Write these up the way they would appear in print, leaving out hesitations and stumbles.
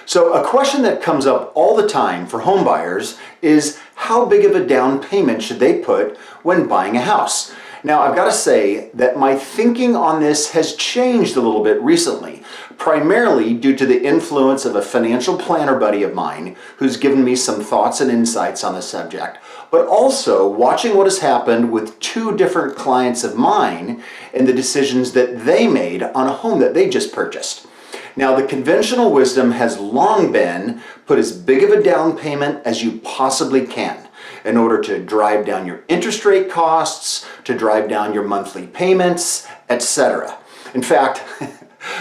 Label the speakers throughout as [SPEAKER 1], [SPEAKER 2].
[SPEAKER 1] So a question that comes up all the time for home buyers is how big of a down payment should they put when buying a house? Now, I've got to say that my thinking on this has changed a little bit recently, primarily due to the influence of a financial planner buddy of mine who's given me some thoughts and insights on the subject, but also watching what has happened with two different clients of mine and the decisions that they made on a home that they just purchased. Now, the conventional wisdom has long been put as big of a down payment as you possibly can in order to drive down your interest rate costs, to drive down your monthly payments, etc. In fact,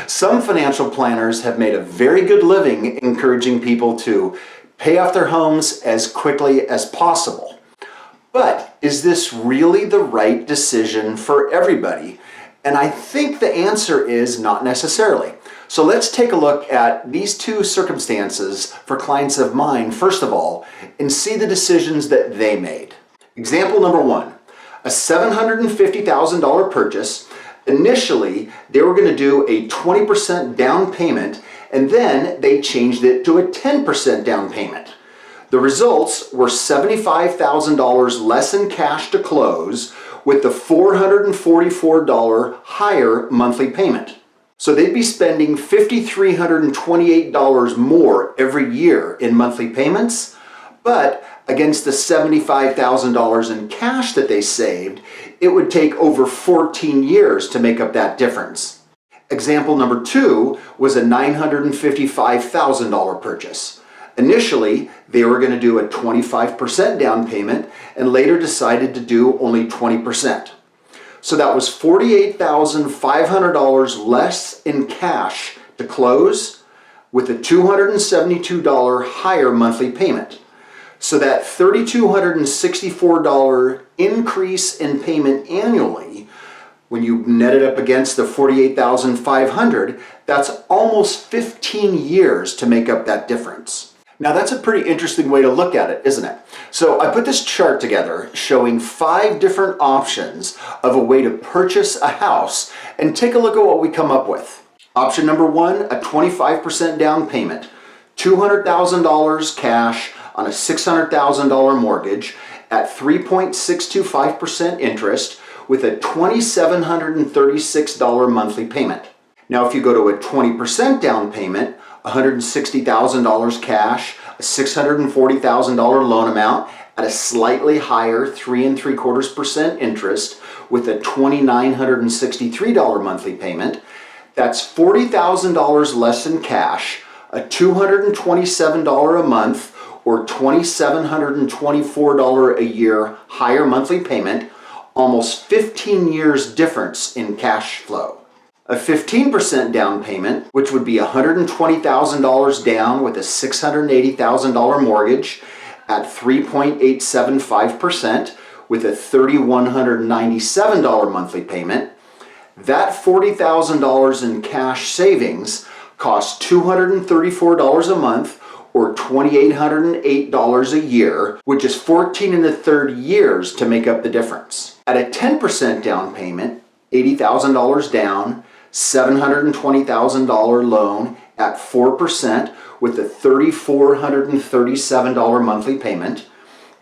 [SPEAKER 1] some financial planners have made a very good living encouraging people to pay off their homes as quickly as possible. But is this really the right decision for everybody? And I think the answer is not necessarily. So let's take a look at these two circumstances for clients of mine, first of all, and see the decisions that they made. Example number one, a $750,000 purchase. Initially, they were going to do a 20% down payment, and then they changed it to a 10% down payment. The results were $75,000 less in cash to close, with the $444 higher monthly payment. So they'd be spending $5,328 more every year in monthly payments, but against the $75,000 in cash that they saved, it would take over 14 years to make up that difference. Example number two was a $955,000 purchase. Initially, they were going to do a 25% down payment and later decided to do only 20%. So that was $48,500 less in cash to close with a $272 higher monthly payment. So that $3,264 increase in payment annually, when you net it up against the $48,500, that's almost 15 years to make up that difference. Now that's a pretty interesting way to look at it, isn't it? So I put this chart together showing 5 different options of a way to purchase a house, and take a look at what we come up with. Option number one, a 25% down payment, $200,000 cash on a $600,000 mortgage at 3.625% interest with a $2,736 monthly payment. Now if you go to a 20% down payment, $160,000 cash, a $640,000 loan amount at a slightly higher 3.75% interest with a $2,963 monthly payment. That's $40,000 less in cash, a $227 a month or $2,724 a year higher monthly payment, almost 15 years difference in cash flow. A 15% down payment, which would be $120,000 down with a $680,000 mortgage at 3.875% with a $3,197 monthly payment. That $40,000 in cash savings costs $234 a month or $2,808 a year, which is 14 1/3 years to make up the difference. At a 10% down payment, $80,000 down, $720,000 loan at 4% with a $3,437 monthly payment.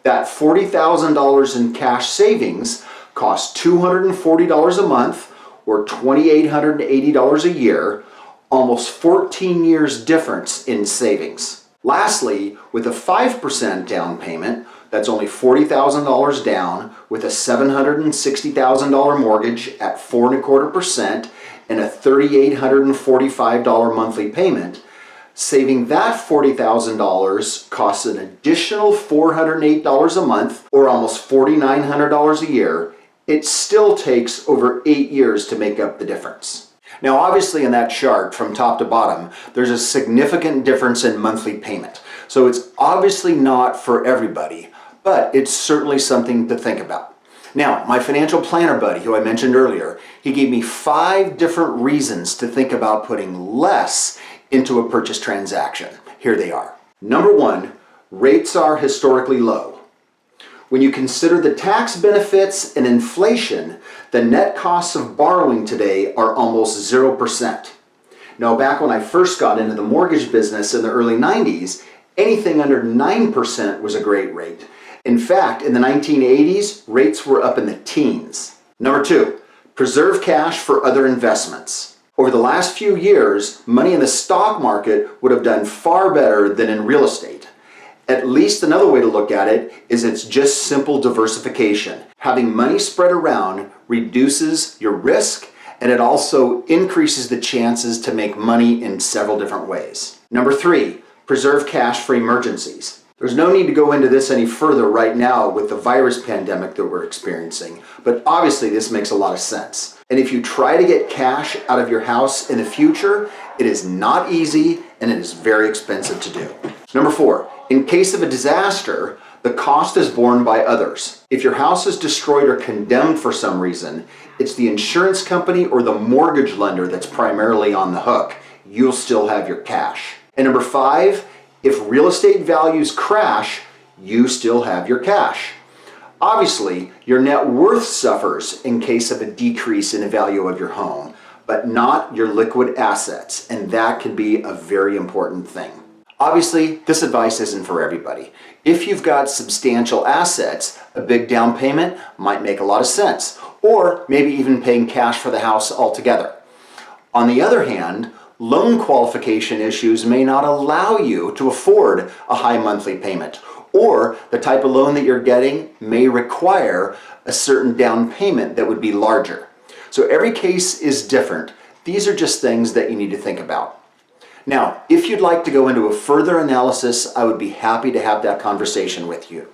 [SPEAKER 1] That $40,000 in cash savings costs $240 a month or $2,880 a year, almost 14 years difference in savings. Lastly, with a 5% down payment, that's only $40,000 down with a $760,000 mortgage at 4.25% and a $3,845 monthly payment, saving that $40,000 costs an additional $408 a month or almost $4,900 a year. It still takes over 8 years to make up the difference. Now obviously in that chart from top to bottom, there's a significant difference in monthly payment. So it's obviously not for everybody, but it's certainly something to think about. Now, my financial planner buddy, who I mentioned earlier, he gave me 5 different reasons to think about putting less into a purchase transaction. Here they are. Number 1, rates are historically low. When you consider the tax benefits and inflation, the net costs of borrowing today are almost 0%. Now, back when I first got into the mortgage business in the early 90s, anything under 9% was a great rate. In fact, in the 1980s, rates were up in the teens. Number 2, preserve cash for other investments. Over the last few years, money in the stock market would have done far better than in real estate. At least another way to look at it is it's just simple diversification. Having money spread around reduces your risk, and it also increases the chances to make money in several different ways. Number 3, preserve cash for emergencies. There's no need to go into this any further right now with the virus pandemic that we're experiencing, but obviously this makes a lot of sense. And if you try to get cash out of your house in the future, it is not easy and it is very expensive to do. Number 4, in case of a disaster, the cost is borne by others. If your house is destroyed or condemned for some reason, it's the insurance company or the mortgage lender that's primarily on the hook. You'll still have your cash. And number 5, if real estate values crash, you still have your cash. Obviously, your net worth suffers in case of a decrease in the value of your home, but not your liquid assets, and that can be a very important thing. Obviously, this advice isn't for everybody. If you've got substantial assets, a big down payment might make a lot of sense, or maybe even paying cash for the house altogether. On the other hand, loan qualification issues may not allow you to afford a high monthly payment, or the type of loan that you're getting may require a certain down payment that would be larger. So every case is different. These are just things that you need to think about. Now, if you'd like to go into a further analysis, I would be happy to have that conversation with you.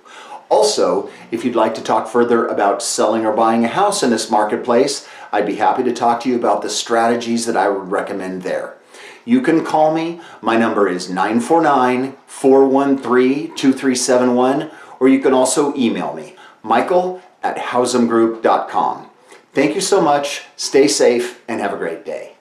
[SPEAKER 1] Also, if you'd like to talk further about selling or buying a house in this marketplace, I'd be happy to talk to you about the strategies that I would recommend there. You can call me. My number is 949-413-2371, or you can also email me, michael@hausamgroup.com. Thank you so much, stay safe, and have a great day.